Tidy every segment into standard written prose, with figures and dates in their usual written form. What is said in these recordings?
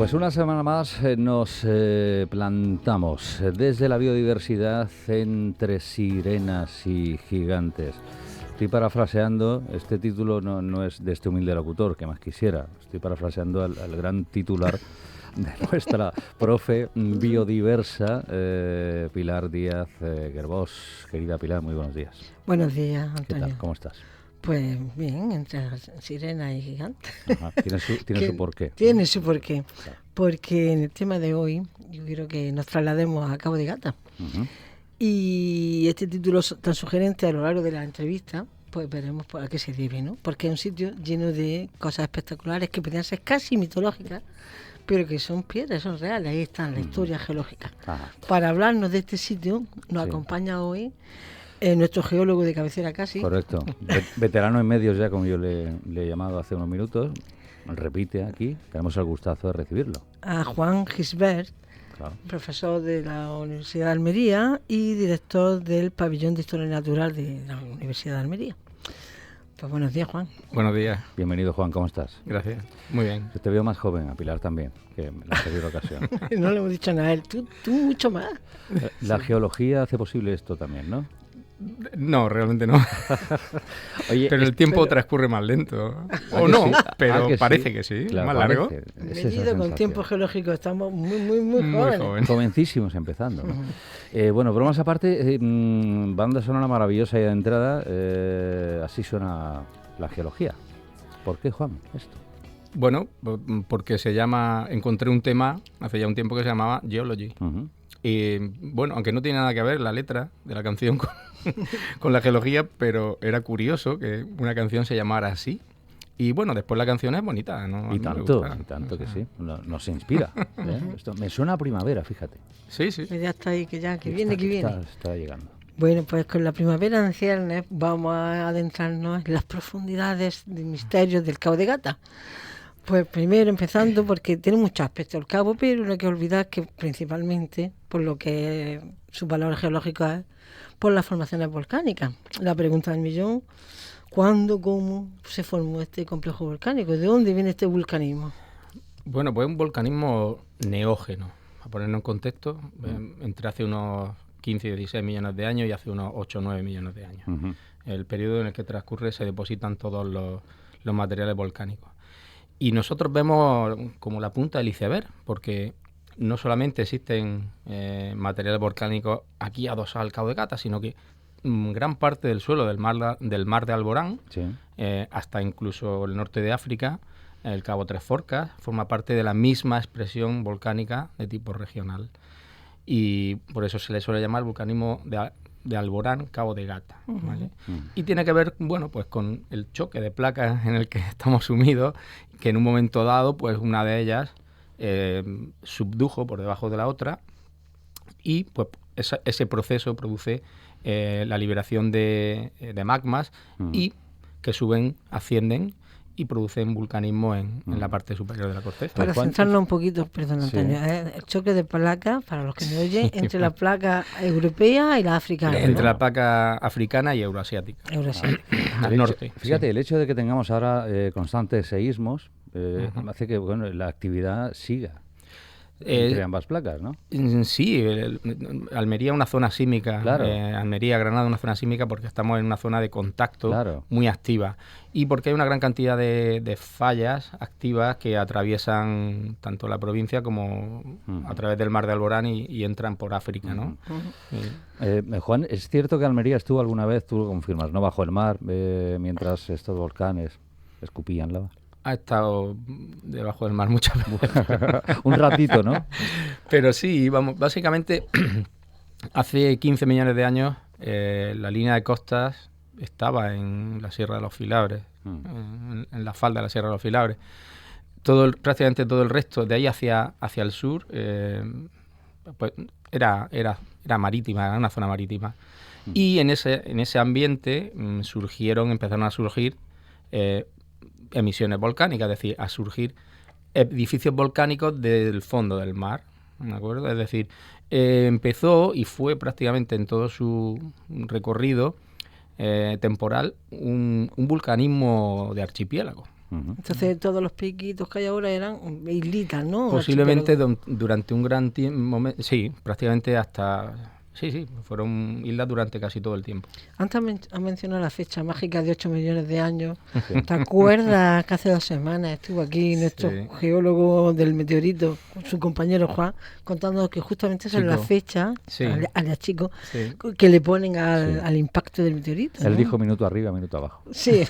Pues una semana más nos plantamos desde la biodiversidad entre sirenas y gigantes. Estoy parafraseando, este título no es de este humilde locutor, que más quisiera. Estoy parafraseando al gran titular de nuestra profe biodiversa, Pilar Díaz Gerbós. Querida Pilar, muy buenos días. Buenos días, Antonio. ¿Qué tal? ¿Cómo estás? Pues bien, entre sirena y gigante. Ajá. Tiene su porqué. Tiene su porqué. Claro. Porque en el tema de hoy, yo quiero que nos traslademos a Cabo de Gata. Uh-huh. Y este título tan sugerente a lo largo de la entrevista, pues veremos a qué se debe, ¿no? Porque es un sitio lleno de cosas espectaculares que podrían ser casi mitológicas, pero que son piedras, son reales. Ahí están la historia geológica. Ajá. Para hablarnos de este sitio, nos acompaña hoy nuestro geólogo de cabecera casi. Correcto. Veterano en medios ya, como yo le he llamado hace unos minutos. Repite aquí. Tenemos el gustazo de recibirlo. A Juan Gisbert, claro, profesor de la Universidad de Almería y director del Pabellón de Historia Natural de la Universidad de Almería. Pues buenos días, Juan. Buenos días. Bienvenido, Juan. ¿Cómo estás? Gracias. Muy bien. Yo te veo más joven, a Pilar también, que en la anterior ocasión. No le hemos dicho nada a él. Tú mucho más. La geología hace posible esto también, ¿no? No, realmente no. Oye, pero el tiempo transcurre más lento. O no, pero parece que sí. Claro, más largo. Medido con tiempo geológico estamos muy jóvenes. Jovencísimos empezando, ¿no? Bueno, bromas aparte, banda sonora maravillosa y de entrada, así suena la geología. ¿Por qué, Juan, esto? Bueno, porque encontré un tema hace ya un tiempo que se llamaba Geology. Uh-huh. Y bueno, aunque no tiene nada que ver la letra de la canción con la geología, pero era curioso que una canción se llamara así. Y bueno, después la canción es bonita, ¿no? Y tanto que sí, nos inspira. Esto me suena a primavera, fíjate. Sí. Pues ya está ahí, que viene. Está llegando. Bueno, pues con la primavera en ciernes vamos a adentrarnos en las profundidades de misterios del Cabo de Gata. Pues primero empezando porque tiene muchos aspectos el cabo, pero no hay que olvidar que principalmente, por lo que su valor geológico es, por las formaciones volcánicas. La pregunta del millón, ¿cuándo, cómo se formó este complejo volcánico? ¿De dónde viene este vulcanismo? Bueno, pues un volcanismo neógeno, a ponerlo en contexto, entre hace unos 15 o 16 millones de años y hace unos 8 o 9 millones de años. Uh-huh. El periodo en el que transcurre se depositan todos los materiales volcánicos. Y nosotros vemos como la punta del iceberg, porque no solamente existen materiales volcánicos aquí adosados al Cabo de Gata, sino que gran parte del suelo del mar de Alborán, sí, hasta incluso el norte de África, el Cabo Tres Forcas, forma parte de la misma expresión volcánica de tipo regional. Y por eso se le suele llamar vulcanismo de Alborán, Cabo de Gata, ¿vale? Uh-huh. Y tiene que ver, bueno, pues con el choque de placas en el que estamos sumidos, que en un momento dado, pues una de ellas subdujo por debajo de la otra y pues ese proceso produce la liberación de magmas y que ascienden y producen vulcanismo en la parte superior de la corteza. Para centrarnos un poquito, perdón, Antonio, sí, el choque de placas, para los que me oyen, entre la placa europea y la africana. Entre la placa africana y euroasiática. Al norte. Fíjate, sí, el hecho de que tengamos ahora constantes seísmos hace que la actividad siga entre ambas placas, ¿no? Sí, Almería es una zona sísmica, claro. Almería, Granada, una zona sísmica porque estamos en una zona de contacto, claro, muy activa y porque hay una gran cantidad de fallas activas que atraviesan tanto la provincia como a través del mar de Alborán y entran por África, ¿no? Juan, ¿es cierto que Almería estuvo alguna vez, tú lo confirmas, ¿no?, bajo el mar mientras estos volcanes escupían lava? Ha estado debajo del mar muchas veces. Un ratito, ¿no? Pero sí, vamos, básicamente hace 15 millones de años la línea de costas estaba en la Sierra de los Filabres, en la falda de la Sierra de los Filabres. Prácticamente todo el resto, de ahí hacia el sur, pues era marítima, era una zona marítima. Y en ese ambiente empezaron a surgir emisiones volcánicas, es decir, a surgir edificios volcánicos del fondo del mar, ¿de acuerdo? Es decir, empezó y fue prácticamente en todo su recorrido temporal un vulcanismo de archipiélago. Entonces todos los piquitos que hay ahora eran islitas, ¿no? Posiblemente durante un gran tiempo, sí, prácticamente hasta... Sí, fueron islas durante casi todo el tiempo. Antes has mencionado la fecha mágica de 8 millones de años. ¿Te acuerdas que hace 2 semanas estuvo aquí nuestro geólogo del meteorito, su compañero Juan, contándonos que justamente esa es la fecha, alias Chico, que le ponen al impacto del meteorito, ¿no? Él dijo minuto arriba, minuto abajo. Sí,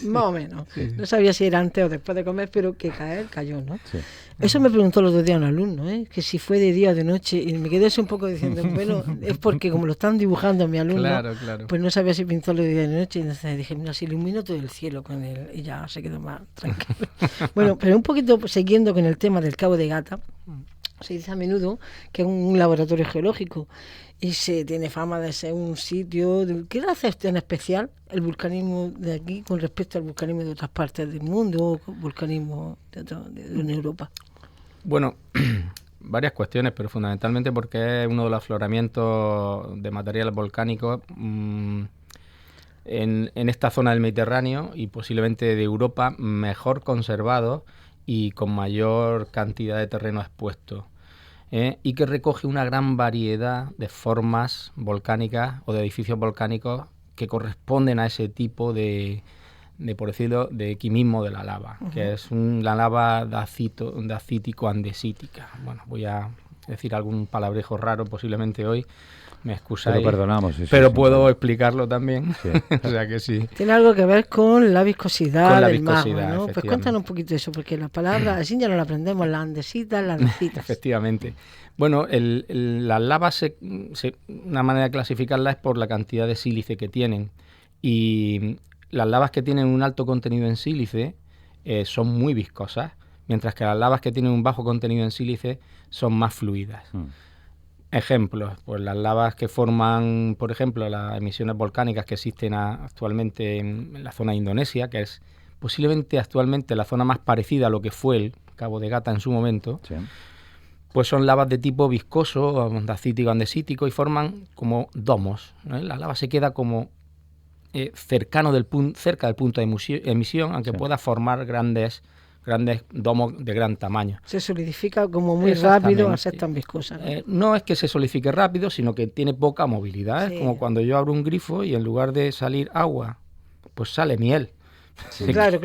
más o menos. No sabía si era antes o después de comer, pero que cayó, ¿no? Sí. Eso me preguntó los 2 días un alumno, que si fue de día o de noche, y me quedé así un poco diciendo, bueno, es porque como lo están dibujando mi alumno, claro. pues no sabía si pintó de día o de noche, y entonces dije, mira, si ilumino todo el cielo con él, y ya se quedó más tranquilo. Bueno, pero un poquito siguiendo con el tema del Cabo de Gata, se dice a menudo que es un laboratorio geológico, y se tiene fama de ser un sitio... ¿Qué le hace en especial el vulcanismo de aquí con respecto al vulcanismo de otras partes del mundo, o vulcanismo de Europa? Bueno, varias cuestiones, pero fundamentalmente porque es uno de los afloramientos de materiales volcánicos en esta zona del Mediterráneo y posiblemente de Europa mejor conservados y con mayor cantidad de terreno expuesto. Y que recoge una gran variedad de formas volcánicas o de edificios volcánicos que corresponden a ese tipo de por decirlo, de quimismo de la lava, que es la lava dacítico-andesítica. Bueno, voy a decir algún palabrejo raro posiblemente hoy, me excusáis. Pero perdonamos. Pero puedo explicarlo también, sí. O sea que sí. Tiene algo que ver con la viscosidad del magma, ¿no? Pues cuéntanos un poquito de eso, porque la palabra, así ya no la aprendemos, la andesita, las andesitas. Efectivamente. Bueno, las lavas, una manera de clasificarlas es por la cantidad de sílice que tienen. Y las lavas que tienen un alto contenido en sílice son muy viscosas, mientras que las lavas que tienen un bajo contenido en sílice son más fluidas. Ejemplos, pues las lavas que forman, por ejemplo, las emisiones volcánicas que existen actualmente en la zona de Indonesia, que es posiblemente actualmente la zona más parecida a lo que fue el Cabo de Gata en su momento, pues son lavas de tipo viscoso, dacítico, andesítico, y forman como domos, ¿no? La lava se queda como cerca del punto de emisión, aunque pueda formar grandes domos de gran tamaño. Se solidifica como muy rápido al ser tan viscosa, ¿no? No es que se solidifique rápido, sino que tiene poca movilidad. Es como cuando yo abro un grifo y en lugar de salir agua, pues sale miel. Sí, claro.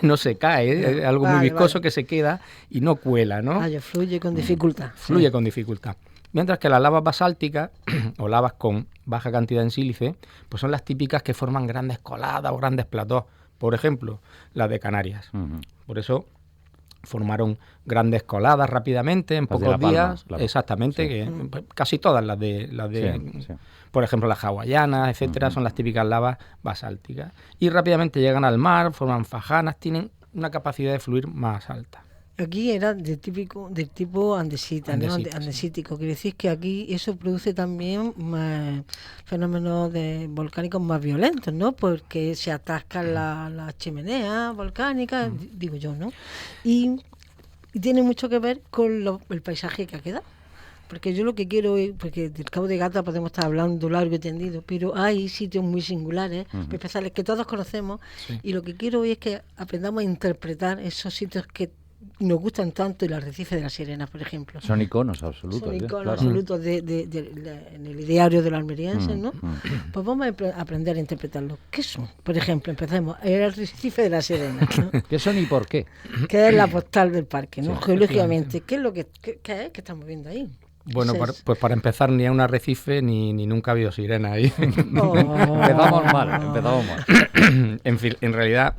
No se cae, es algo muy viscoso que se queda y no cuela, ¿no? Fluye con dificultad. Fluye con dificultad. Mientras que las lavas basálticas o lavas con baja cantidad en sílice, pues son las típicas que forman grandes coladas o grandes platós. Por ejemplo, las de Canarias. Por eso formaron grandes coladas rápidamente, en pocos días. Claro. Exactamente, que casi todas las de por ejemplo, las hawaianas, etcétera, son las típicas lavas basálticas. Y rápidamente llegan al mar, forman fajanas, tienen una capacidad de fluir más alta. Aquí era del tipo andesita, ¿no? Andesítico. Quiere decir que aquí eso produce también fenómenos volcánicos más violentos, ¿no? Porque se atascan las chimeneas volcánicas, digo yo, ¿no? Y tiene mucho que ver con el paisaje que ha quedado. Porque yo lo que quiero es, porque del Cabo de Gata podemos estar hablando largo y tendido, pero hay sitios muy singulares, especiales, que todos conocemos, y lo que quiero hoy es que aprendamos a interpretar esos sitios que nos gustan tanto, el arrecife de las Sirenas, por ejemplo. Son iconos absolutos. Son iconos absolutos en el ideario de los almerienses, ¿no? Pues vamos a aprender a interpretarlo. ¿Qué son? Por ejemplo, empecemos, el arrecife de las Sirenas, ¿no? ¿Qué son y por qué? Que es la postal del parque, ¿no? Geológicamente, ¿qué es lo que estamos viendo ahí? Bueno, pues para empezar, ni hay un arrecife ni nunca ha habido sirena ahí. Empezamos mal. En realidad,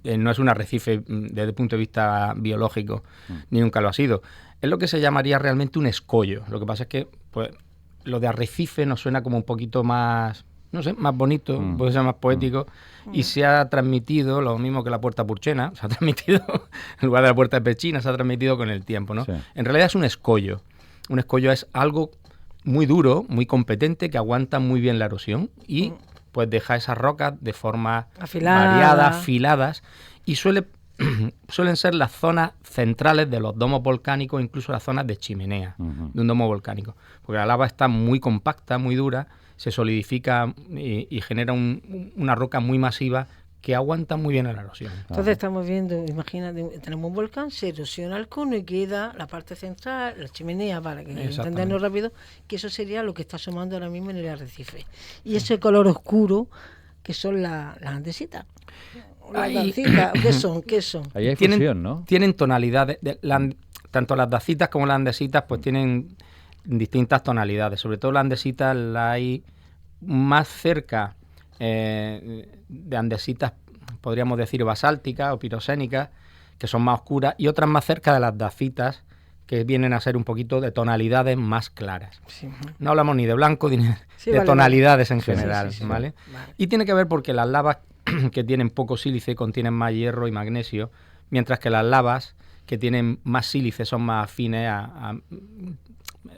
no es un arrecife desde el punto de vista biológico, ni nunca lo ha sido. Es lo que se llamaría realmente un escollo. Lo que pasa es que pues, lo de arrecife nos suena como un poquito más, no sé, más bonito, puede ser más poético, y se ha transmitido, lo mismo que la puerta purchena, se ha transmitido, en lugar de la puerta de Pechina, se ha transmitido con el tiempo, ¿no? Sí. En realidad es un escollo. Un escollo es algo muy duro, muy competente, que aguanta muy bien la erosión y pues deja esas rocas de forma variada, afiladas, y suelen ser las zonas centrales de los domos volcánicos, incluso las zonas de chimenea de un domo volcánico, porque la lava está muy compacta, muy dura, se solidifica y genera una roca muy masiva que aguantan muy bien la erosión. Entonces estamos viendo, imagínate, tenemos un volcán, se erosiona el cono y queda la parte central, la chimenea, para que entendernos rápido, que eso sería lo que está asomando ahora mismo en el arrecife. Y ese color oscuro, que son las andesitas. Las dacitas, ¿qué son? Ahí hay fusión, ¿no? Tienen tonalidades, tanto las dacitas como las andesitas pues tienen distintas tonalidades. Sobre todo las andesitas las hay más cerca de andesitas, podríamos decir basálticas o pirosénicas, que son más oscuras, y otras más cerca de las dacitas, que vienen a ser un poquito de tonalidades más claras. Sí. No hablamos ni de blanco ni de tonalidades en general, ¿vale? Y tiene que ver porque las lavas que tienen poco sílice contienen más hierro y magnesio, mientras que las lavas que tienen más sílice son más afines a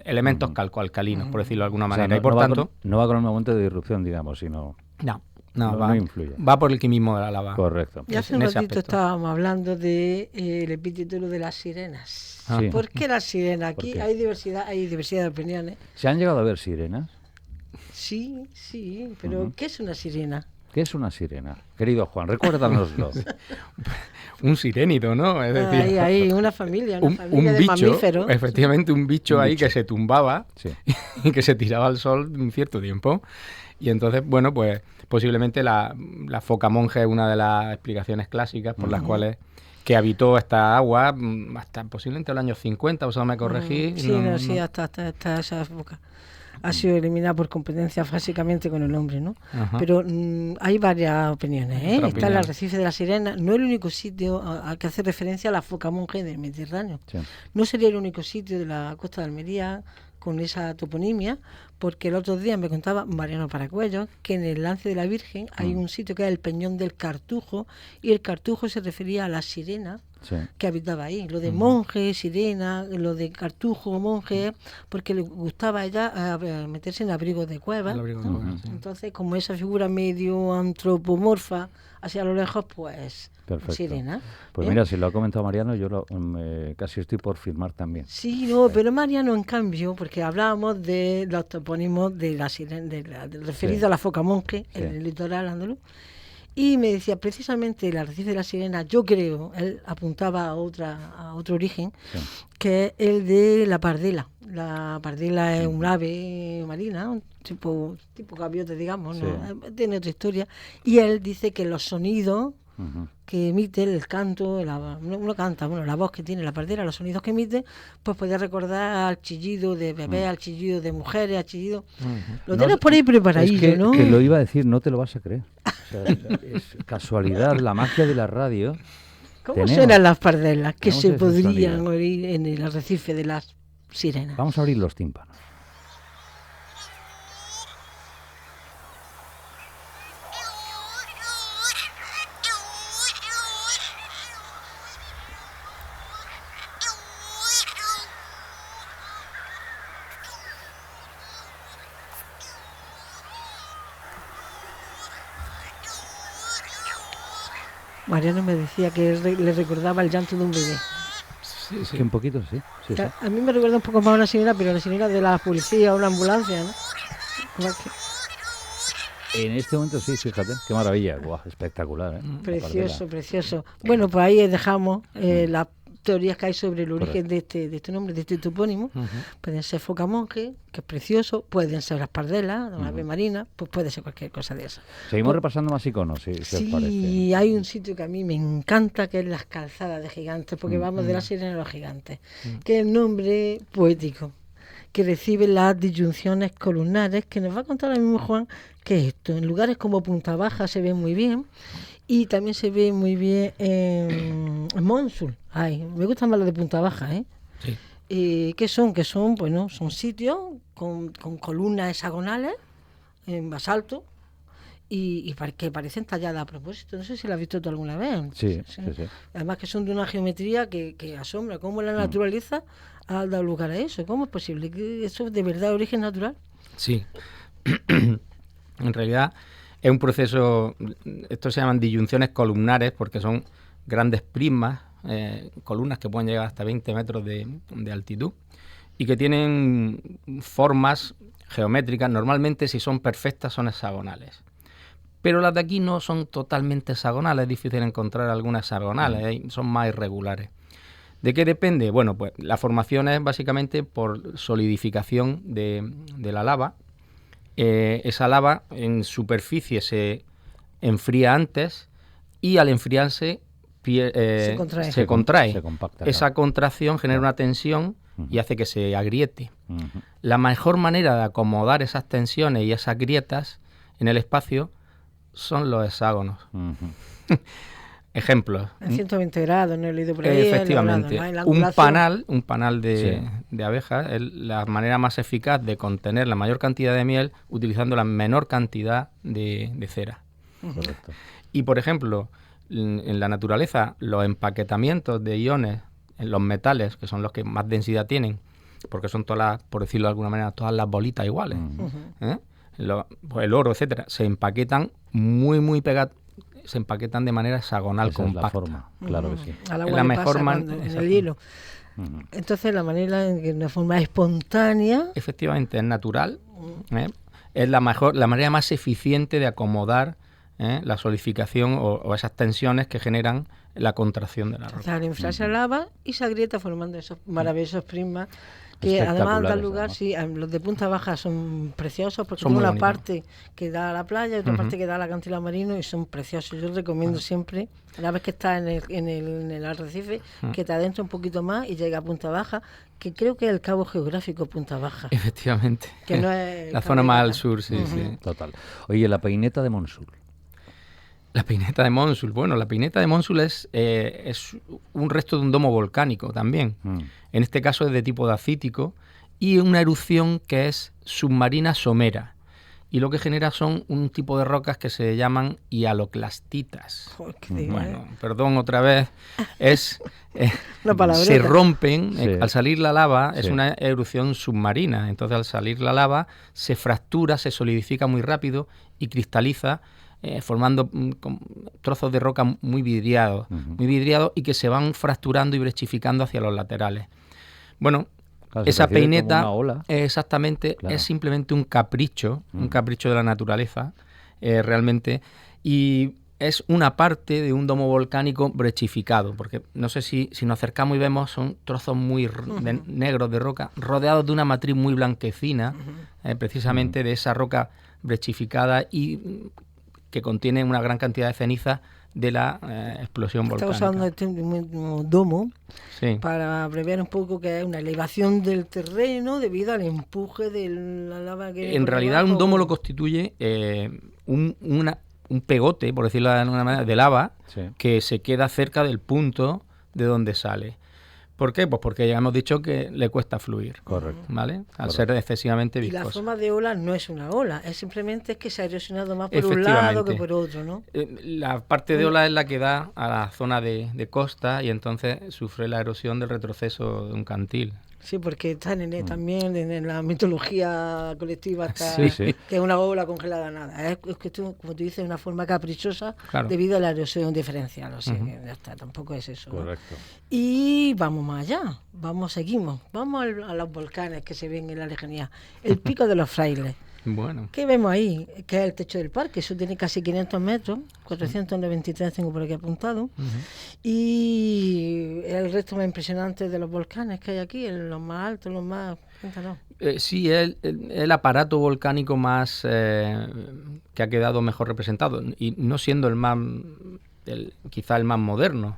elementos calcoalcalinos, por decirlo de alguna manera. Y por tanto, no va con el momento de disrupción, digamos, sino... No influye. Va por el quimismo de la lava. Correcto. Y hace un ratito estábamos hablando del epíteto de las sirenas. Sí. ¿Por qué las sirenas? Aquí hay diversidad de opiniones. ¿Se han llegado a ver sirenas? Sí, pero ¿qué es una sirena? ¿Qué es una sirena? Querido Juan, recuérdanoslo. Un sirénido, ¿no? Es decir, ahí una familia un de bicho, mamíferos. Efectivamente, un bicho ahí que se tumbaba y que se tiraba al sol un cierto tiempo. Y entonces, bueno, pues posiblemente la foca monje es una de las explicaciones clásicas por las cuales que habitó esta agua hasta posiblemente el año 50, vosotros me corregís. Sí, hasta esa época. Ha sido eliminada por competencia básicamente con el hombre, ¿no? Pero hay varias opiniones, ¿eh? Está el arrecife de la Sirena, no es el único sitio al que hace referencia a la foca monje del Mediterráneo. Sí. No sería el único sitio de la costa de Almería con esa toponimia, porque el otro día me contaba Mariano Paracuellos que en el Lance de la Virgen hay un sitio que es el Peñón del Cartujo, y el Cartujo se refería a la sirena que habitaba ahí. Lo de monje, sirena, lo de Cartujo, monje, porque le gustaba a ella meterse en abrigos de cuevas. Entonces, como esa figura medio antropomorfa hacia lo lejos, pues perfecto. Sirena. Pues mira, si lo ha comentado Mariano, yo casi estoy por firmar también. Sí, pero Mariano, en cambio, porque hablábamos de los topónimos de la sirena, referido a la foca monje en el litoral andaluz, y me decía precisamente el arrecife de la Sirena, yo creo, él apuntaba a otro origen, que es el de la pardela. La pardela es un ave marina, un tipo gaviota, digamos, ¿no? Tiene otra historia, y él dice que los sonidos que emite, el canto, la voz que tiene la pardera, los sonidos que emite, pues puede recordar al chillido de bebés, al chillido de mujeres, al chillido... Lo tienes por ahí preparadillo, ¿no? Que lo iba a decir, no te lo vas a creer. O sea, es casualidad, la magia de la radio. ¿Cómo suenan las pardelas que se podrían oír en el arrecife de las sirenas? Vamos a abrir los tímpanos. Mariano me decía que le recordaba el llanto de un bebé. Sí. Que un poquito, sí. A mí me recuerda un poco más a una sirena, pero la sirena de la policía o una ambulancia, ¿no? En este momento sí, fíjate, qué maravilla. Guau, espectacular, ¿eh? Precioso. Bueno, pues ahí dejamos las teorías que hay sobre el origen de este nombre, de este topónimo. Pueden ser foca monje, que es precioso, pueden ser las pardelas, una ave marina, pues puede ser cualquier cosa de eso. Seguimos repasando más iconos, si os parece. Sí, hay un sitio que a mí me encanta, que es las calzadas de gigantes, porque vamos de la sirena a los gigantes, que es el nombre poético que recibe las disyunciones columnares, que nos va a contar el mismo Juan, que es esto. En lugares como Punta Baja se ve muy bien, y también se ve muy bien en Monsul. Me gusta más lo de Punta Baja, ¿eh? Sí. ¿Qué son? Bueno, son sitios con columnas hexagonales en basalto y que parecen talladas a propósito. No sé si lo has visto tú alguna vez. Sí. Además que son de una geometría que asombra. ¿Cómo la naturaleza ha dado lugar a eso? ¿Cómo es posible? ¿Que eso es de verdad origen natural? Sí. En realidad es un proceso, esto se llaman disyunciones columnares porque son grandes prismas, columnas que pueden llegar hasta 20 metros de altitud y que tienen formas geométricas. Normalmente, si son perfectas, son hexagonales. Pero las de aquí no son totalmente hexagonales, es difícil encontrar algunas hexagonales, son más irregulares. ¿De qué depende? Bueno, pues la formación es básicamente por solidificación de la lava. Esa lava en superficie se enfría antes y al enfriarse se contrae. Se compacta, Esa contracción genera una tensión y hace que se agriete. La mejor manera de acomodar esas tensiones y esas grietas en el espacio son los hexágonos. Ejemplos. En 120 grados, no he leído por ahí. Efectivamente. Un panal de abejas es la manera más eficaz de contener la mayor cantidad de miel utilizando la menor cantidad de cera. Correcto. Y, por ejemplo, en la naturaleza, los empaquetamientos de iones en los metales, que son los que más densidad tienen, porque son todas por decirlo de alguna manera, todas las bolitas iguales, pues el oro, etcétera, se empaquetan muy pegados, se empaquetan de manera hexagonal, compacta. Es la forma, claro que sí. Al agua la le mejor pasa manera en el hielo. Entonces la manera en que de una forma espontánea. Efectivamente, es natural. Es la manera más eficiente de acomodar la solidificación o esas tensiones que generan la contracción de la roca. Al enfriarse la lava y se agrieta formando esos maravillosos prismas que además dan lugar, sí, los de Punta Baja son preciosos porque son una parte que da a la playa y otra parte que da al acantilado marino y son preciosos. Yo recomiendo siempre, una vez que estás en el arrecife, que te adentres un poquito más y llega a Punta Baja, que creo que es el cabo geográfico Punta Baja. Efectivamente. Que no es la zona más al sur, sí. Total. Oye, la peineta de Monsul. La peineta de Monsul. Bueno, la peineta de Monsul es un resto de un domo volcánico también. En este caso es de tipo dacítico y una erupción que es submarina somera. Y lo que genera son un tipo de rocas que se llaman hialoclastitas. Joder, bueno, perdón otra vez. se rompen. Al salir la lava es una erupción submarina. Entonces al salir la lava se fractura, se solidifica muy rápido y cristaliza, formando trozos de roca muy vidriados y que se van fracturando y brechificando hacia los laterales. Bueno, claro, esa peineta exactamente es simplemente un capricho de la naturaleza, realmente, y es una parte de un domo volcánico brechificado, porque no sé si nos acercamos y vemos, son trozos muy negros de roca, rodeados de una matriz muy blanquecina, precisamente de esa roca brechificada y que contiene una gran cantidad de cenizas de la explosión volcánica. Está usando este mismo domo para abreviar un poco, que es una elevación del terreno debido al empuje de la lava que... En realidad un domo lo constituye un pegote, por decirlo de alguna manera, de lava que se queda cerca del punto de donde sale. ¿Por qué? Pues porque ya hemos dicho que le cuesta fluir. Correcto. ¿Vale? Al ser excesivamente viscosa. Y la forma de ola no es una ola, es simplemente que se ha erosionado más por un lado que por otro, ¿no? La parte de ola es la que da a la zona de costa y entonces sufre la erosión del retroceso de un cantil. Sí, porque están también en la mitología colectiva, que es una ola congelada, nada. Es que como tú dices, una forma caprichosa debido a la erosión diferencial. O sea, que ya está, tampoco es eso. Correcto. ¿No? Y vamos más allá, seguimos. Vamos a los volcanes que se ven en la lejanía. El Pico de los Frailes. Bueno. ¿Qué vemos ahí? Que es el techo del parque. Eso tiene casi 500 metros, 493 tengo por aquí apuntado. Y el resto más impresionante de los volcanes que hay aquí, los más altos, los más... Cuéntanos. Sí, es el aparato volcánico más que ha quedado mejor representado, y no siendo quizá el más moderno.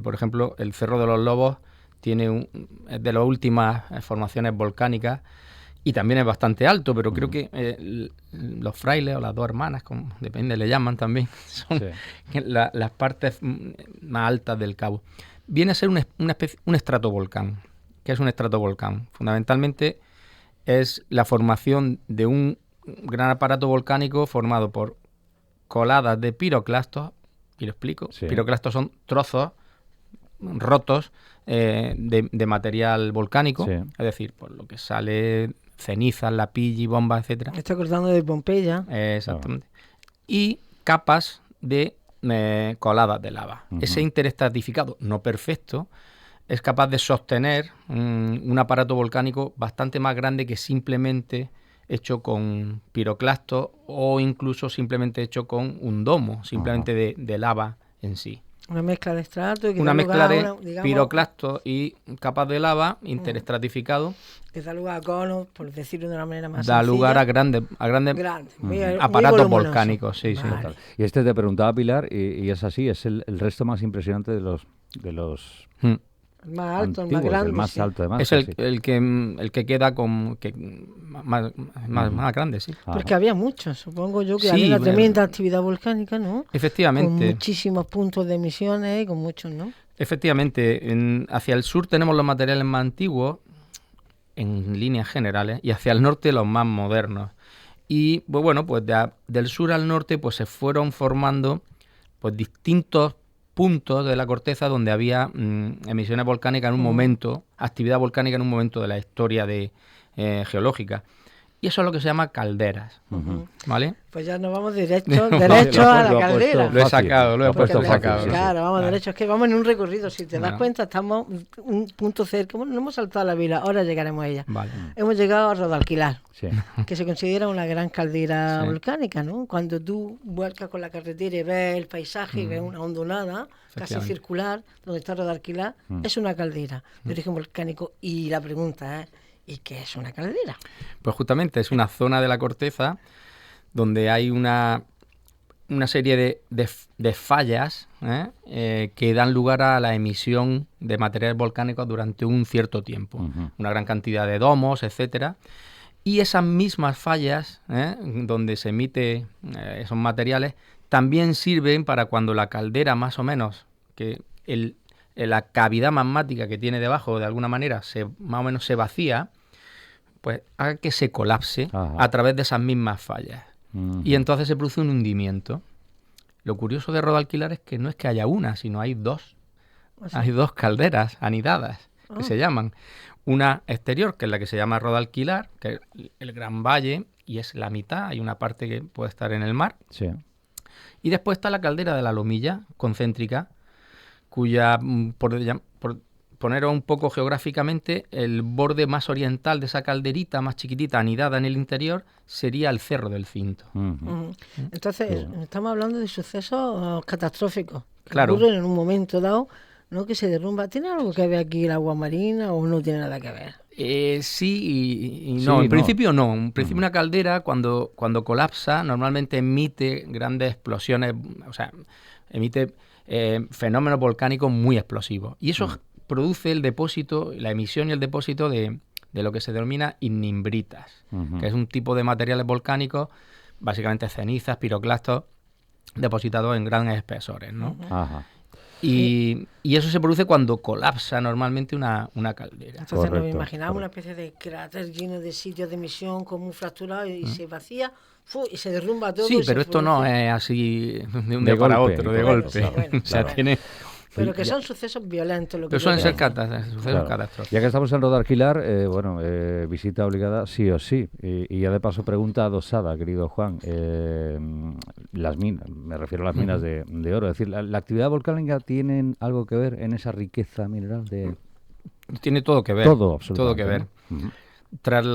Por ejemplo, el Cerro de los Lobos es de las últimas formaciones volcánicas, y también es bastante alto, pero creo que los frailes o las dos hermanas, como depende, le llaman también, son las partes más altas del cabo. Viene a ser un estratovolcán. ¿Qué es un estratovolcán? Fundamentalmente es la formación de un gran aparato volcánico formado por coladas de piroclastos, y lo explico. Piroclastos son trozos rotos de material volcánico, es decir, por lo que sale cenizas, lapilli, bombas, etcétera. Me estoy acordando de Pompeya. Exactamente. Y capas de coladas de lava. Ese interestratificado, no perfecto, es capaz de sostener un aparato volcánico bastante más grande que simplemente hecho con piroclastos o incluso simplemente hecho con un domo, simplemente de lava en sí. Una mezcla de estratos. Una mezcla de piroclastos y capas de lava interestratificado. Que da lugar a conos, por decirlo de una manera más da sencilla. Lugar a grandes aparatos volcánicos. Sí, vale. sí. Y te preguntaba, Pilar, y es así, es el resto más impresionante de los el más alto, antiguos, el más grande. el más alto, además. Es el que queda más grande, sí. Porque había muchos, supongo yo, que Sí, había una tremenda actividad volcánica, ¿no? Efectivamente. Con muchísimos puntos de emisiones y con muchos, ¿no? Efectivamente. Hacia el sur tenemos los materiales más antiguos, en líneas generales, y hacia el norte los más modernos. Y pues bueno, pues del sur al norte pues se fueron formando pues distintos puntos de la corteza donde había emisiones volcánicas en un momento, actividad volcánica en un momento de la historia geológica. Y eso es lo que se llama calderas, ¿vale? Pues ya nos vamos derecho a la caldera. Lo he sacado. Claro, vamos derecho. Es que vamos en un recorrido. Si te das cuenta, estamos un punto cerca. Bueno, no hemos saltado la vila, ahora llegaremos a ella. Vale. Hemos llegado a Rodalquilar, que se considera una gran caldera volcánica, ¿no? Cuando tú vuelcas con la carretera y ves el paisaje y ves una hondonada casi circular, donde está Rodalquilar, es una caldera de origen volcánico. Y la pregunta es, ¿y qué es una caldera? Pues justamente es una zona de la corteza donde hay una serie de fallas que dan lugar a la emisión de materiales volcánicos durante un cierto tiempo. Una gran cantidad de domos, etcétera. Y esas mismas fallas, donde se emite esos materiales, también sirven para cuando la caldera más o menos, que la cavidad magmática que tiene debajo de alguna manera más o menos se vacía, pues haga que se colapse a través de esas mismas fallas. Y entonces se produce un hundimiento. Lo curioso de Rodalquilar es que no es que haya una, sino hay dos. Hay dos calderas anidadas, que se llaman. Una exterior, que es la que se llama Rodalquilar, que es el Gran Valle, y es la mitad, hay una parte que puede estar en el mar. Sí. Y después está la caldera de la Lomilla, concéntrica, cuya, por poneros un poco geográficamente, el borde más oriental de esa calderita, más chiquitita, anidada en el interior, sería el Cerro del Cinto. Entonces, estamos hablando de sucesos catastróficos que claro. ocurren en un momento dado, ¿no? Que se derrumba. ¿Tiene algo que ver aquí el agua marina o no tiene nada que ver? Sí y no. En principio no. En principio una caldera, cuando colapsa, normalmente emite grandes explosiones, o sea, emite fenómenos volcánicos muy explosivos. Y eso produce el depósito, la emisión y el depósito de lo que se denomina ignimbritas, que es un tipo de materiales volcánicos, básicamente cenizas, piroclastos, depositados en grandes espesores, ¿no? Y eso se produce cuando colapsa normalmente una caldera. Entonces nos imaginamos una especie de cráter lleno de sitios de emisión como un fracturado y se vacía y se derrumba todo. Sí, pero esto no es así de un día para otro, de golpe. Sí, bueno, o sea, tiene... Pero que son sucesos violentos. Lo que suelen ser sucesos catastróficos. Ya que estamos en Rodalquilar, visita obligada sí o sí. Y ya de paso pregunta adosada, querido Juan. Las minas, me refiero a las minas de oro. Es decir, ¿la actividad volcánica tiene algo que ver en esa riqueza mineral? Tiene todo que ver. Todo, absolutamente. Todo que ver. Tras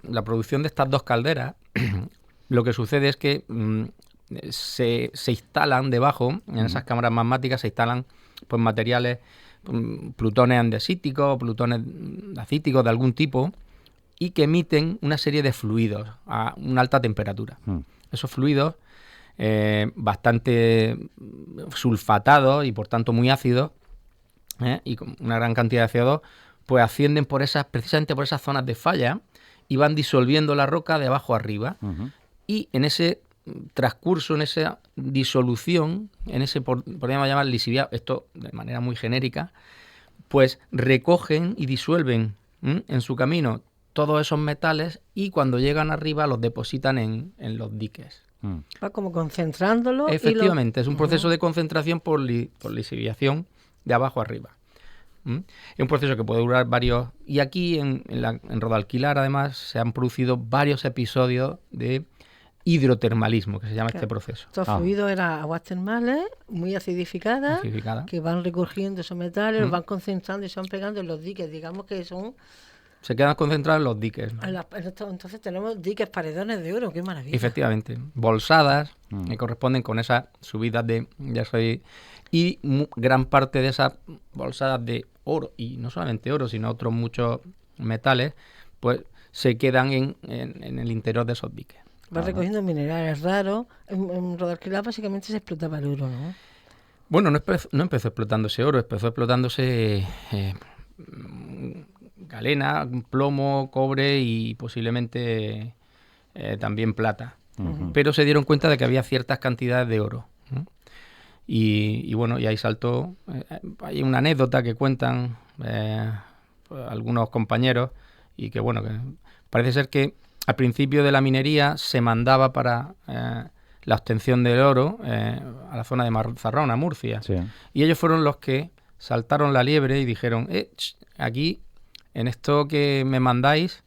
la producción de estas dos calderas, lo que sucede es que se instalan debajo, en esas cámaras magmáticas se instalan pues materiales, plutones andesíticos, plutones acíticos de algún tipo, y que emiten una serie de fluidos a una alta temperatura. Esos fluidos, bastante sulfatados y por tanto muy ácidos, y con una gran cantidad de CO2, pues ascienden precisamente por esas zonas de falla y van disolviendo la roca de abajo arriba. Y en ese transcurso, en esa disolución, en ese, podríamos llamar lisiviado, esto de manera muy genérica, pues recogen y disuelven en su camino todos esos metales y cuando llegan arriba los depositan en los diques. Va como concentrándolo. Efectivamente, es un proceso de concentración por lisiviación de abajo arriba. Es un proceso que puede durar varios... Y aquí en Rodalquilar, además, se han producido varios episodios de hidrotermalismo, que se llama este proceso. Estos fluidos eran aguas termales muy acidificadas, que van recogiendo esos metales, los van concentrando y se van pegando en los diques. Digamos que son se quedan concentrados en los diques, ¿no? Entonces tenemos diques, paredones de oro, qué maravilla. Efectivamente, bolsadas que corresponden con esas subidas de y gran parte de esas bolsadas de oro, y no solamente oro, sino otros muchos metales, pues se quedan en el interior de esos diques. Vas recogiendo minerales raros. En Rodarquilá básicamente se explotaba el oro, ¿no? Bueno, no empezó explotándose oro, empezó explotándose galena, plomo, cobre y posiblemente también plata. Pero se dieron cuenta de que había ciertas cantidades de oro. Y bueno, y ahí saltó. Hay una anécdota que cuentan algunos compañeros y que bueno, que parece ser que al principio de la minería se mandaba para la obtención del oro a la zona de Mazarrón, Murcia. Sí. Y ellos fueron los que saltaron la liebre y dijeron, aquí, en esto que me mandáis,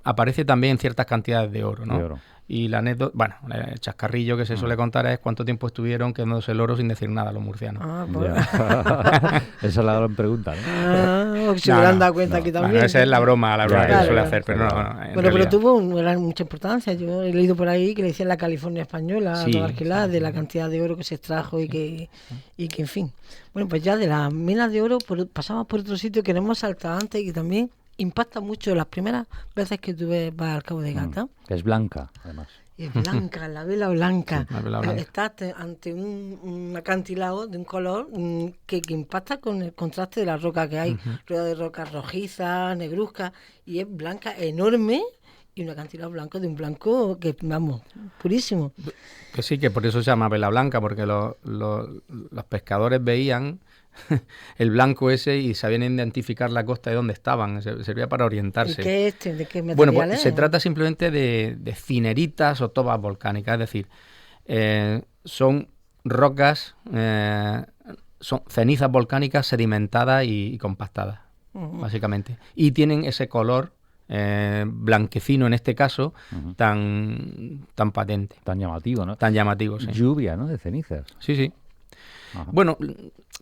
aparece también ciertas cantidades de oro, ¿no? De oro. Y la anécdota, bueno, el chascarrillo que se suele contar es cuánto tiempo estuvieron quedándose el oro sin decir nada los murcianos. Esa es la gran pregunta, ¿no? Se me han dado cuenta aquí también. Bueno, esa es la broma que se suele hacer, pero no. Pero tuvo mucha importancia. Yo he leído por ahí que le decían la California española, Rodarquilá, de la cantidad de oro que se extrajo y que en fin. Bueno, pues ya de las minas de oro pasamos por otro sitio que no hemos saltado antes y que también impacta mucho las primeras veces que tú vas al Cabo de Gata. Es blanca, además. Es blanca, la vela blanca. Sí, la vela blanca. Estás ante un acantilado de un color que impacta con el contraste de la roca que hay. Rueda de rocas rojizas, negruzcas, y es blanca, enorme, y un acantilado blanco de un blanco que, vamos, purísimo. Que sí, que por eso se llama vela blanca, porque los pescadores veían el blanco ese y sabían identificar la costa de donde estaban, servía para orientarse. ¿Y qué es este? ¿De qué material Bueno, pues es? se trata simplemente de cineritas o tobas volcánicas, es decir, son rocas, son cenizas volcánicas sedimentadas y compactadas, básicamente. Y tienen ese color blanquecino en este caso, tan patente. Tan llamativo, ¿no? Tan llamativo, sí. Lluvia, ¿no? De cenizas. Sí, sí. Ajá. Bueno,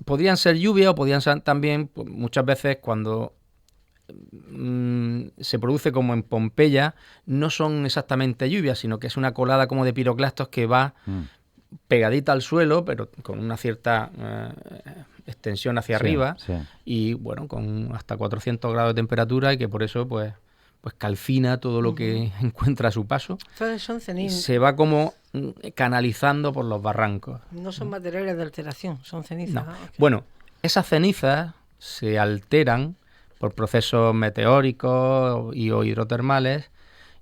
podrían ser lluvia o podrían ser también, pues, muchas veces cuando se produce como en Pompeya, no son exactamente lluvias, sino que es una colada como de piroclastos que va pegadita al suelo, pero con una cierta extensión hacia arriba, y bueno, con hasta 400 grados de temperatura, y que por eso pues calcina todo lo que encuentra a su paso. Son cenizas. Se va como canalizando por los barrancos. No son materiales de alteración, son cenizas. No. Bueno, esas cenizas se alteran por procesos meteóricos y o hidrotermales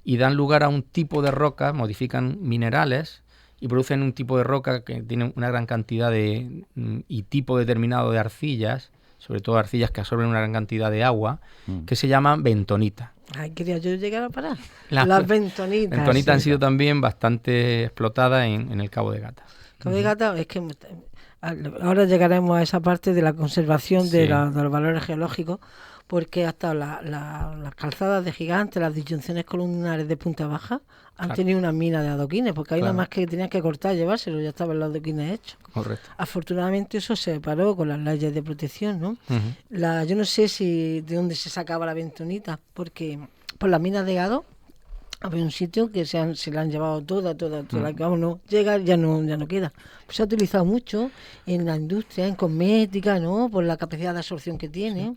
y dan lugar a un tipo de roca, modifican minerales y producen un tipo de roca que tiene una gran cantidad y tipo determinado de arcillas, sobre todo arcillas que absorben una gran cantidad de agua, que se llaman bentonita. Ay, quería yo llegar a parar. Las bentonitas. Bentonitas han sido también bastante explotadas en el Cabo de Gata. Cabo de Gata, es que ahora llegaremos a esa parte de la conservación de los valores geológicos, porque hasta las calzadas de Gigantes, las disyunciones columnares de punta baja, han tenido una mina de adoquines, porque hay nada más que tenías que cortar y llevárselo, ya estaban los adoquines hechos. Correcto. Afortunadamente eso se paró con las leyes de protección, ¿no? Yo no sé si de dónde se sacaba la bentonita, porque por las minas de Gado había un sitio que se la han llevado toda, que vamos, no llega, ya no queda. Pues se ha utilizado mucho en la industria, en cosmética, ¿no? Por la capacidad de absorción que tiene.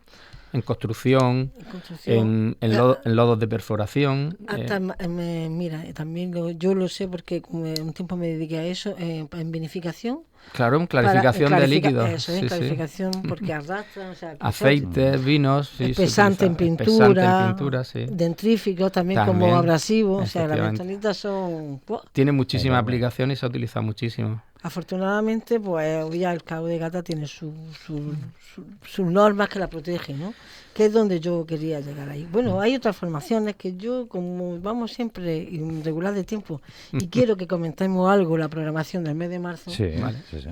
En construcción, en lodos de perforación. Hasta, mira, también yo lo sé porque un tiempo me dediqué a eso, en vinificación. Claro, en clarificación de líquidos. Eso, en clarificación, porque arrastran. O sea, aceites, vinos. Espesante en pintura, dentríficos también como abrasivos. O sea, las bentonitas son... Tiene muchísima aplicación y se utiliza muchísimo. Afortunadamente, pues ya el Cabo de Gata tiene sus normas que la protegen, ¿no? Que es donde yo quería llegar ahí. Bueno, hay otras formaciones que yo, como vamos siempre irregular de tiempo, y quiero que comentemos algo, la programación del mes de marzo,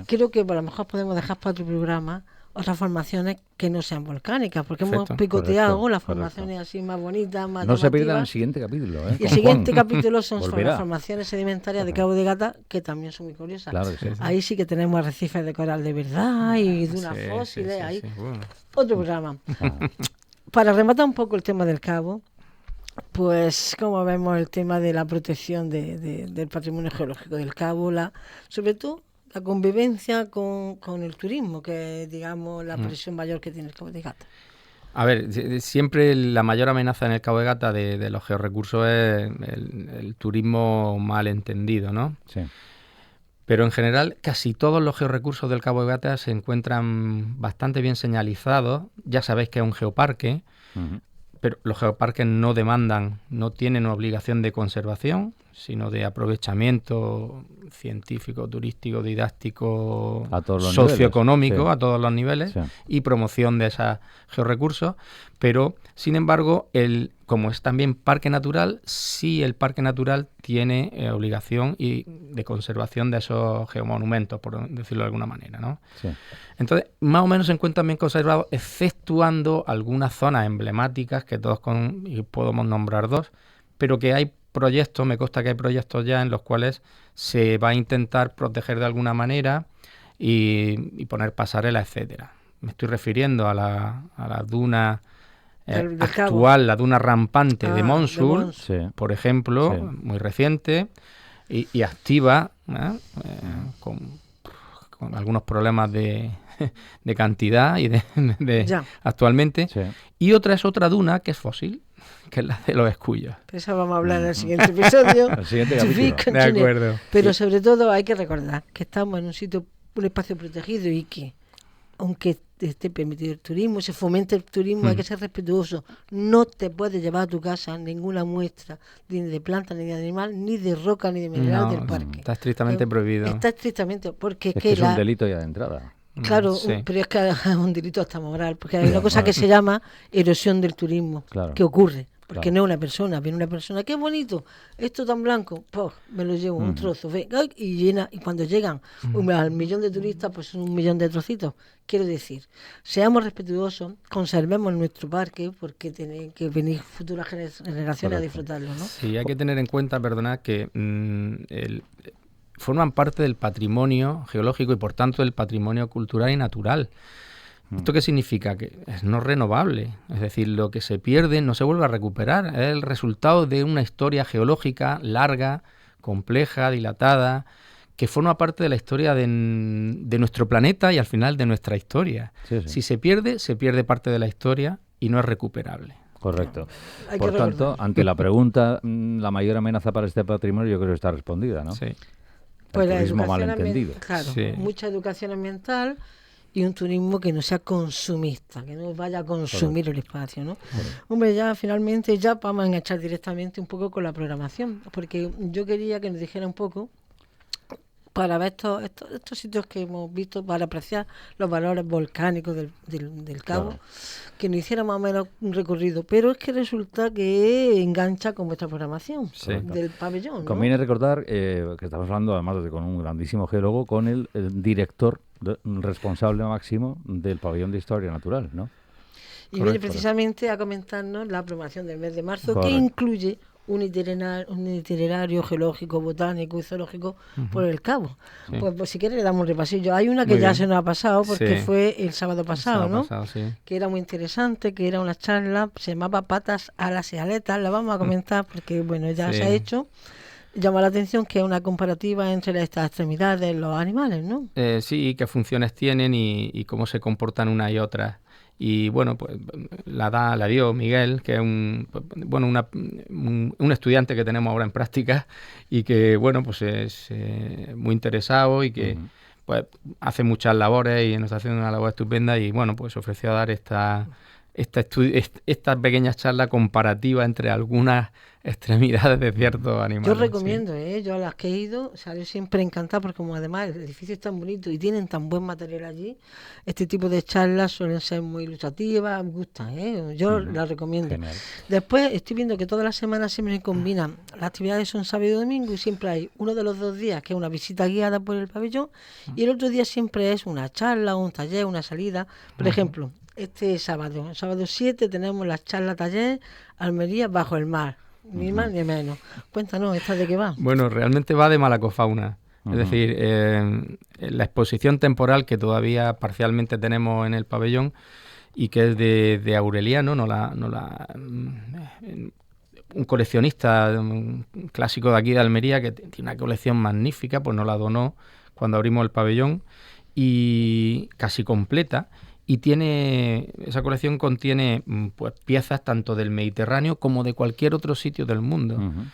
creo que a lo mejor podemos dejar para otro programa otras formaciones que no sean volcánicas, porque hemos picoteado las formaciones así más bonitas, más no se pierdan el siguiente capítulo. Y el siguiente capítulo son sobre las formaciones sedimentarias de Cabo de Gata, que también son muy curiosas. Claro que sí. Ahí sí que tenemos arrecifes de coral de verdad y dunas fósiles. Bueno. Otro programa. para rematar un poco el tema del Cabo, pues como vemos el tema de la protección del patrimonio geológico del Cabo, sobre todo la convivencia con el turismo, que es, digamos, la presión mayor que tiene el Cabo de Gata. A ver, siempre la mayor amenaza en el Cabo de Gata de los georrecursos es el turismo mal entendido, ¿no? Sí. Pero en general casi todos los georrecursos del Cabo de Gata se encuentran bastante bien señalizados. Ya sabéis que es un geoparque, pero los geoparques no tienen una obligación de conservación, sino de aprovechamiento científico, turístico, didáctico, socioeconómico, sí, a todos los niveles, sí, y promoción de esos georrecursos. Pero, sin embargo, como es también parque natural, sí el parque natural tiene obligación de conservación de esos geomonumentos, por decirlo de alguna manera, ¿no? Sí. Entonces, más o menos se encuentran bien conservados, exceptuando algunas zonas emblemáticas que todos y podemos nombrar dos, pero que hay proyectos, me consta que hay proyectos ya en los cuales se va a intentar proteger de alguna manera y poner pasarelas, etcétera. Me estoy refiriendo a la duna actual, la duna rampante de Monsul, sí, por ejemplo, sí, muy reciente y activa, con algunos problemas de cantidad y de actualmente. Sí. Y otra es otra duna que es fósil, que es la de los Escullos. Eso vamos a hablar en el siguiente episodio. El siguiente capítulo. De acuerdo. Pero sobre todo hay que recordar que estamos en un espacio protegido y que, aunque esté permitido el turismo, se fomente el turismo, hay que ser respetuoso. No te puedes llevar a tu casa ninguna muestra ni de planta, ni de animal, ni de roca, ni de mineral del parque. Está estrictamente prohibido. Está estrictamente, porque es que es un delito ya de entrada. Claro, sí. pero es que es un delito hasta moral, porque hay una cosa que se llama erosión del turismo, Claro. que ocurre, porque Claro. no es una persona, viene una persona, qué bonito, esto tan blanco, pues me lo llevo un trozo, y llena, y cuando llegan al millón de turistas, pues son 1 millón de trocitos. Quiero decir, seamos respetuosos, conservemos nuestro parque, porque tienen que venir futuras generaciones a disfrutarlo, ¿no? Sí, hay que tener en cuenta, perdona, que forman parte del patrimonio geológico y por tanto del patrimonio cultural y natural. ¿Esto qué significa? Que es no renovable, es decir, lo que se pierde no se vuelve a recuperar, es el resultado de una historia geológica larga, compleja, dilatada, que forma parte de la historia de nuestro planeta y al final de nuestra historia. Sí, sí. Si se pierde parte de la historia y no es recuperable. Correcto. Hay Por que tanto, recordar. ante la pregunta, la mayor amenaza para este patrimonio yo creo que está respondida, ¿no? Sí. Pues el la turismo educación malentendido. Claro, Sí. mucha educación ambiental y un turismo que no sea consumista, que no vaya a consumir el espacio, ¿no? Hombre, ya finalmente ya vamos a enganchar directamente un poco con la programación, porque yo quería que nos dijera un poco para ver estos sitios que hemos visto, para apreciar los valores volcánicos del Cabo, Claro. que nos hiciera más o menos un recorrido, pero es que resulta que engancha con vuestra programación Sí. del pabellón, ¿no? Conviene recordar que estamos hablando, además de con un grandísimo geólogo, con el director responsable máximo del pabellón de historia natural, ¿no? Y viene precisamente a comentarnos la programación del mes de marzo, Correcto. que incluye un itinerario geológico, botánico y zoológico por el Cabo. Sí. Pues si quieres le damos un repasillo. Hay una que Muy ya bien. se nos ha pasado porque Sí. fue el sábado pasado, ¿no? Sí. Que era muy interesante, que era una charla, se llamaba Patas, Alas y Aletas. La vamos a comentar porque, bueno, ya Sí. se ha hecho. Llama la atención que es una comparativa entre estas extremidades, los animales, ¿no? Sí, qué funciones tienen y cómo se comportan una y otra. Y bueno, pues la dio Miguel, que es un estudiante que tenemos ahora en práctica y que, bueno, pues es muy interesado y que pues hace muchas labores y nos está haciendo una labor estupenda y, bueno, pues se ofreció a dar esta pequeña charla comparativa entre algunas extremidades de ciertos animales. Yo recomiendo, yo a las que he ido, yo siempre encantada porque como además el edificio es tan bonito y tienen tan buen material allí, este tipo de charlas suelen ser muy ilustrativas, me gustan, yo las recomiendo. Genial. Después estoy viendo que todas las semanas siempre combinan, las actividades son sábado y domingo y siempre hay uno de los 2 días que es una visita guiada por el pabellón y el otro día siempre es una charla, un taller, una salida. Por ejemplo, este sábado, el sábado 7 tenemos la charla taller Almería bajo el mar. Ni más ni menos. Cuéntanos, ¿esta de qué va? Bueno, realmente va de malacofauna. Es decir, la exposición temporal que todavía parcialmente tenemos en el pabellón y que es de Aureliano, un coleccionista un clásico de aquí de Almería que tiene una colección magnífica, pues nos la donó cuando abrimos el pabellón y casi completa. Y esa colección contiene pues piezas tanto del Mediterráneo como de cualquier otro sitio del mundo. Uh-huh.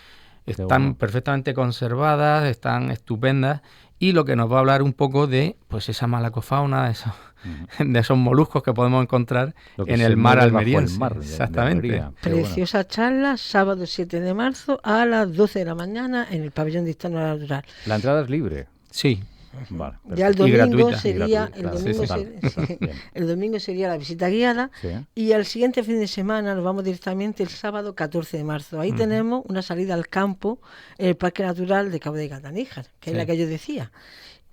Están perfectamente conservadas, están estupendas, y lo que nos va a hablar un poco de pues esa malacofauna, de esos moluscos que podemos encontrar en el mar almeriense. Exactamente. Preciosa charla, sábado 7 de marzo a las 12 de la mañana en el pabellón de Historia Natural. La entrada es libre. Sí. Vale, ya el domingo el domingo sería la visita guiada, y el siguiente fin de semana nos vamos directamente el sábado 14 de marzo. Ahí tenemos una salida al campo en el Parque Natural de Cabo de Gata, Níjar, que es la que yo decía.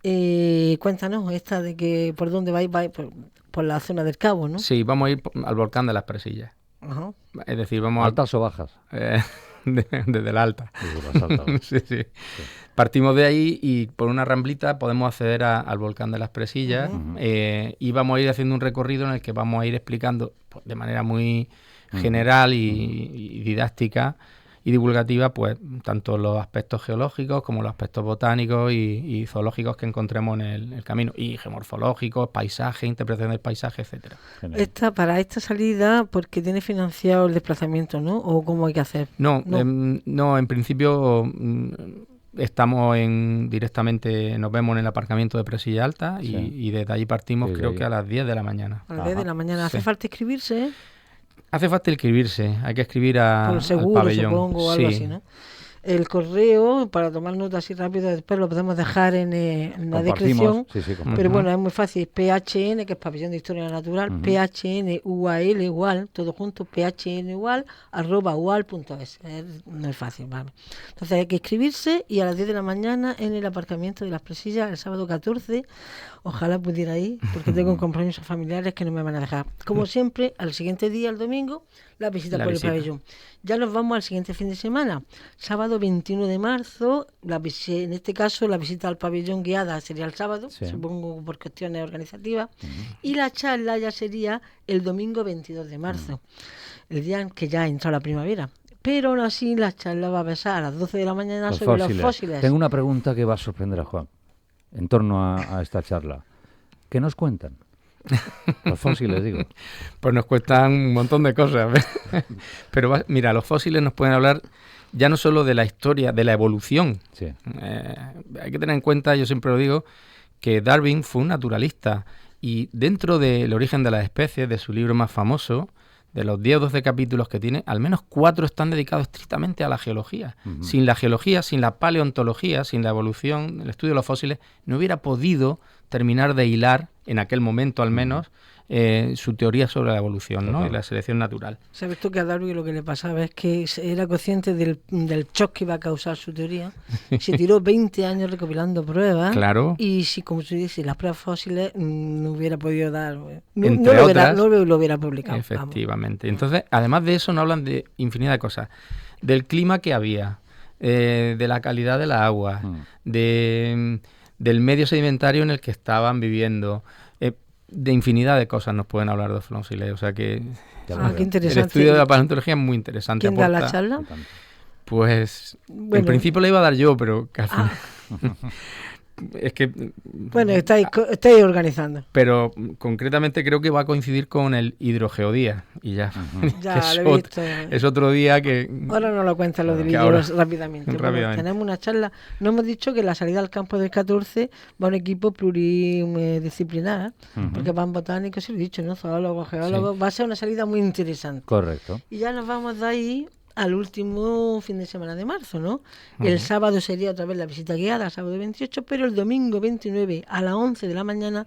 Cuéntanos esta de que por dónde vais por la zona del Cabo, ¿no? Sí, vamos a ir al volcán de las Presillas. Ajá. Es decir, vamos ¿Altas o bajas? Desde la alta. Desde las altas. Sí. Partimos de ahí y por una ramblita podemos acceder al volcán de las Presillas. Y vamos a ir haciendo un recorrido en el que vamos a ir explicando pues, de manera muy general y didáctica y divulgativa, pues tanto los aspectos geológicos como los aspectos botánicos y zoológicos que encontremos en el camino, y geomorfológicos, paisaje, interpretación del paisaje, etcétera. Para esta salida, porque tiene financiado el desplazamiento, ¿no? ¿O cómo hay que hacer? No, en principio estamos directamente, nos vemos en el aparcamiento de Presilla Alta y desde allí partimos que a las 10 de la mañana. A las 10 de la mañana. ¿Hace falta inscribirse, eh? Hace falta inscribirse, hay que escribir al pabellón. Supongo, o algo así, ¿no? El correo, para tomar nota así rápido, después lo podemos dejar en la descripción. Pero bueno, es muy fácil. PHN, que es Pabellón de Historia Natural, PHN UAL igual, todo junto, PHN igual, @ual.es. No es fácil, ¿vale? Entonces hay que inscribirse y a las 10 de la mañana en el aparcamiento de las Presillas, el sábado 14. Ojalá pudiera ir, porque tengo compromisos familiares que no me van a dejar. Como siempre, al siguiente día, el domingo, la visita por el pabellón. Ya nos vamos al siguiente fin de semana. Sábado 21 de marzo, en este caso la visita al pabellón guiada sería el sábado, supongo por cuestiones organizativas, y la charla ya sería el domingo 22 de marzo, el día en que ya ha entrado la primavera. Pero aún así la charla va a pasar a las 12 de la mañana sobre los fósiles. Tengo una pregunta que va a sorprender a Juan en torno a esta charla. ¿Qué nos cuentan? Los fósiles, digo. Pues nos cuentan un montón de cosas. Pero mira, los fósiles nos pueden hablar ya no solo de la historia, de la evolución. Sí. Hay que tener en cuenta, yo siempre lo digo, que Darwin fue un naturalista, y dentro del origen de las especies, de su libro más famoso, de los 10 o 12 capítulos que tiene, al menos 4 están dedicados estrictamente a la geología. Sin la geología, sin la paleontología, sin la evolución, el estudio de los fósiles, no hubiera podido terminar de hilar, en aquel momento al menos, su teoría sobre la evolución, ¿no? Y la selección natural. ¿Sabes tú que a Darwin lo que le pasaba es que era consciente del shock que iba a causar su teoría? Se tiró 20 años recopilando pruebas. Claro. Y si, como tú dices, las pruebas fósiles no hubiera podido dar... No lo hubiera publicado. Efectivamente. Vamos. Entonces, además de eso, nos hablan de infinidad de cosas. Del clima que había, de la calidad de la agua, del medio sedimentario en el que estaban viviendo... de infinidad de cosas nos pueden hablar de los fósiles, o sea que qué interesante. El estudio de la paleontología es muy interesante. ¿Quién da la charla? Pues en principio la iba a dar yo, pero que al final... Es que... Bueno, estáis organizando. Pero concretamente creo que va a coincidir con el hidrogeodía y ya. Ya lo he visto. Es otro día que... Ahora no lo cuentan los divididos rápidamente. Bueno, tenemos una charla. No hemos dicho que la salida al campo del 14 va un equipo pluridisciplinar, porque van botánicos, y lo he dicho, ¿no? Zoólogos, geólogos. Sí. Va a ser una salida muy interesante. Correcto. Y ya nos vamos de ahí al último fin de semana de marzo, ¿no? El sábado sería otra vez la visita guiada, sábado 28, pero el domingo 29 a las 11 de la mañana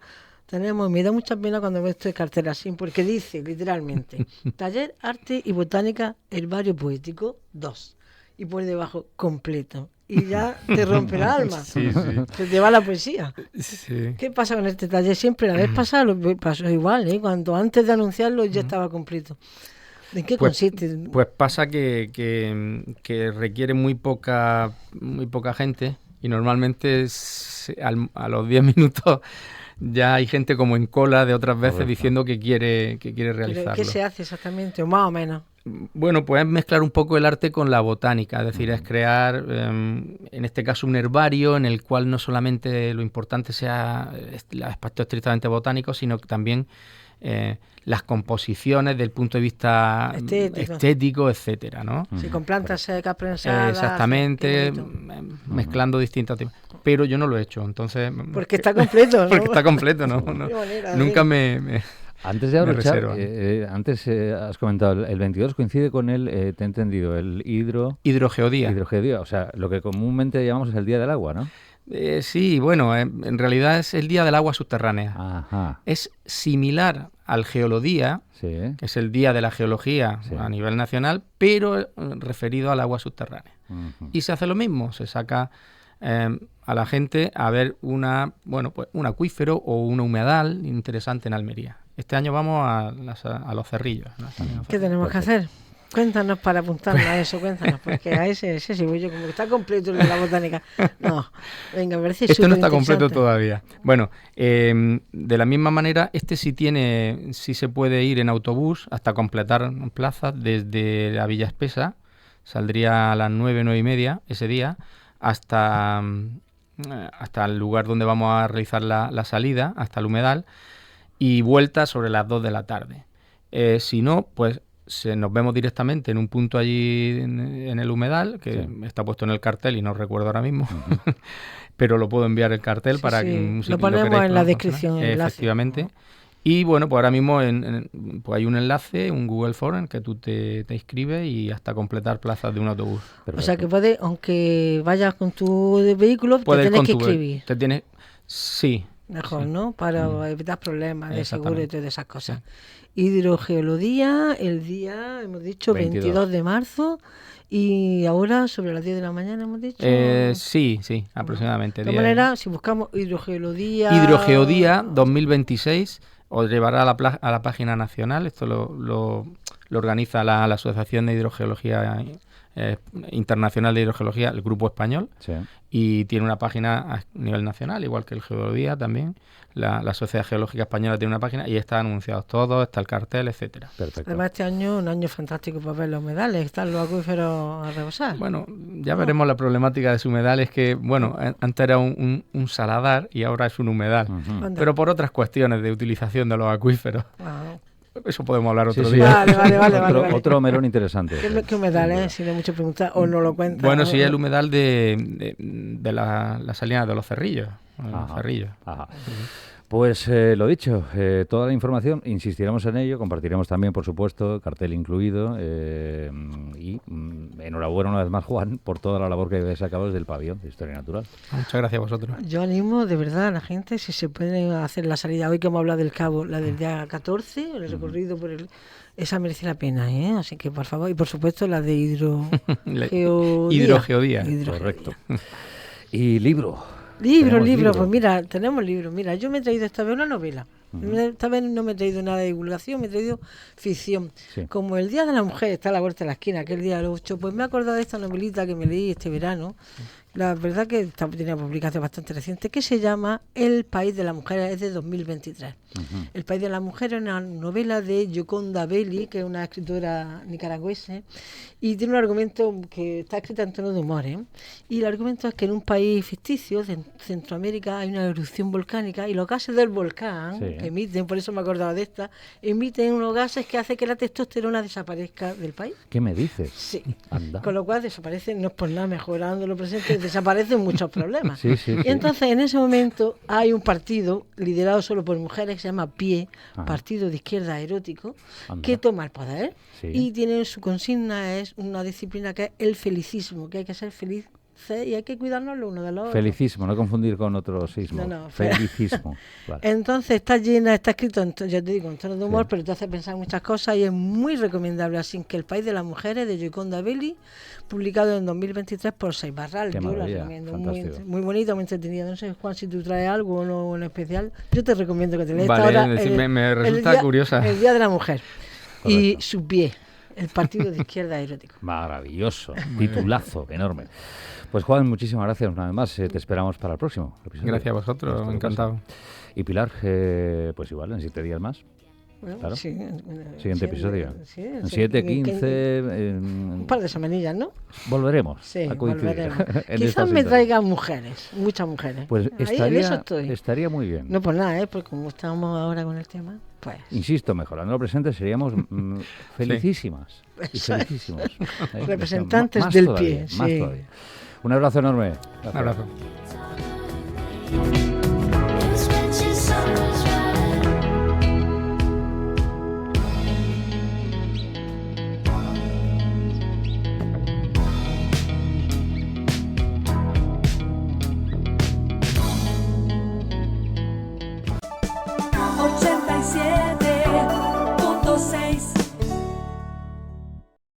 me da mucha pena cuando veo esto de cartel así, porque dice literalmente Taller Arte y Botánica Herbario Poético 2, y por debajo completo, y ya te rompe el alma. Sí. Se te va la poesía. Sí. ¿Qué pasa con este taller? Siempre la vez pasada pasó igual, ¿eh? Cuando antes de anunciarlo ya estaba completo. ¿En qué consiste? Pues pasa que requiere muy poca gente, y normalmente a los 10 minutos ya hay gente como en cola de otras veces Correcto. diciendo que quiere realizarlo. ¿Qué se hace exactamente? O más o menos. Bueno, pues es mezclar un poco el arte con la botánica, es decir, es crear, en este caso, un herbario en el cual no solamente lo importante sea el aspecto estrictamente botánico, sino que también las composiciones desde el punto de vista estético, etcétera, ¿no? Sí, con plantas secas, prensadas. Exactamente, mezclando distintos temas. Pero yo no lo he hecho, entonces... Porque está completo, ¿no? Porque está completo, ¿no? Nunca me Antes de abrochar, reserva. antes has comentado, el 22 coincide con te he entendido, el hidrogeodía. Hidrogeodía, o sea, lo que comúnmente llamamos el Día del Agua, ¿no? Sí, bueno, en realidad es el Día del Agua Subterránea. Ajá. Es similar al Geolodía, Sí. que es el Día de la Geología a nivel nacional, pero referido al agua subterránea. Uh-huh. Y se hace lo mismo, se saca a la gente a ver un acuífero o un humedal interesante en Almería. Este año vamos a los Cerrillos. ¿Qué tenemos que hacer? Cuéntanos para apuntarnos a eso, cuéntanos, porque a ese sí voy yo, como que está completo el de la botánica. No, venga, me parece Este no está superinteresante. completo todavía. Bueno, de la misma manera, sí se puede ir en autobús hasta completar plazas desde la Villa Espesa, saldría a las 9:30 ese día, hasta el lugar donde vamos a realizar la salida, hasta el humedal, y vuelta sobre las 2 de la tarde. Si no, pues nos vemos directamente en un punto allí en el humedal, que está puesto en el cartel y no recuerdo ahora mismo, pero lo puedo enviar el cartel para que... lo ponemos en la descripción. Efectivamente. Y bueno, pues ahora mismo pues hay un enlace, un Google Form, en que tú te inscribes y hasta completar plazas de un autobús. Perfecto. O sea que puedes, aunque vayas con tu vehículo, te tienes que inscribir. Sí. Mejor, ¿no? Para evitar problemas de seguro y todas esas cosas. Hidrogeología, el día, hemos dicho, 22 de marzo. Y ahora, sobre las 10 de la mañana, hemos dicho... Sí, aproximadamente. De todas maneras, si buscamos hidrogeología... Hidrogeodía 2026 os llevará a la página nacional. Esto lo organiza la Asociación de Hidrogeología Internacional de Hidrogeología, el Grupo Español. Sí. Y tiene una página a nivel nacional, igual que el Geodía también. La Sociedad Geológica Española tiene una página y están anunciados todos, está el cartel, etcétera. Perfecto. Además, este año un año fantástico para ver los humedales, están los acuíferos a rebosar. Bueno, ya veremos la problemática de sus humedales, que, bueno, antes era un saladar y ahora es un humedal. Uh-huh. Pero por otras cuestiones de utilización de los acuíferos. Wow. Eso podemos hablar otro día. Vale. Otro melón interesante. ¿Qué humedal es? Si no hay mucho preguntar o no lo cuentas. Bueno, sí, el humedal de la salina de los Cerrillos. Ajá. Pues lo dicho, toda la información, insistiremos en ello, compartiremos también, por supuesto, cartel incluido, y enhorabuena una vez más, Juan, por toda la labor que habéis sacado desde el pabellón de Historia Natural. Muchas gracias a vosotros. Yo animo de verdad a la gente, si se puede hacer la salida hoy que hemos hablado del Cabo, la del día 14, el recorrido por esa merece la pena, ¿eh? Así que por favor, y por supuesto la de hidrogeodía. Correcto. Y libro, pues mira, tenemos libros. Mira, yo me he traído esta vez una novela. Esta vez no me he traído nada de divulgación, me he traído ficción. Sí. Como el Día de la Mujer está a la vuelta de la esquina, aquel día del 8, pues me he acordado de esta novelita que me leí este verano. La verdad que tiene una publicación bastante reciente, que se llama El País de la Mujer, es de 2023. Uh-huh. El País de la Mujer es una novela de Gioconda Belli, que es una escritora nicaragüense, y tiene un argumento que está escrita en tono de humor, ¿eh? Y el argumento es que en un país ficticio, de Centroamérica, hay una erupción volcánica, y los gases del volcán, que emiten, por eso me acordaba de esta, emiten unos gases que hacen que la testosterona desaparezca del país. ¿Qué me dices? Sí. Anda. Con lo cual desaparecen, no es por nada, mejorando lo presente, desaparecen muchos problemas. Sí. Y entonces en ese momento hay un partido liderado solo por mujeres que se llama PIE, Partido de Izquierda Erótico, que toma el poder y tiene su consigna, es una disciplina que es el felicismo, que hay que ser feliz y hay que cuidarnos lo uno de los otros. Felicismo, no confundir con otro sismo. No, felicismo. Vale. Entonces está escrito, ya te digo, en tono de humor, pero te hace pensar muchas cosas y es muy recomendable. Así que El País de las Mujeres, de Gioconda Belli, publicado en 2023 por Seis Barral. Yo la recomiendo, muy bonito, muy entretenido. No sé, Juan, si tú traes algo o no en especial, yo te recomiendo que te leas esta hora. Me resulta curiosa. El Día de la Mujer. Correcto. Y su pie. El Partido de Izquierda Erótico. Maravilloso, titulazo enorme. Pues Juan, muchísimas gracias una vez más. Te esperamos para el próximo episodio. Gracias a vosotros, encantado. Y Pilar, pues igual, en 7 días más. Bueno, Claro. sí, Siguiente episodio. Sí, en 7, 15... un par de semanillas, ¿no? Volveremos Sí, a coincidir. volveremos. En Quizás esta me sintonía. traigan mujeres, muchas mujeres. Pues Ahí, en eso estoy. estaría muy bien. No por nada, porque como estamos ahora con el tema, pues... Insisto, mejorando lo presente seríamos felicísimas. Y Eso es. felicísimos. Representantes Más del todavía, pie, más sí. todavía. Un abrazo enorme. Un abrazo.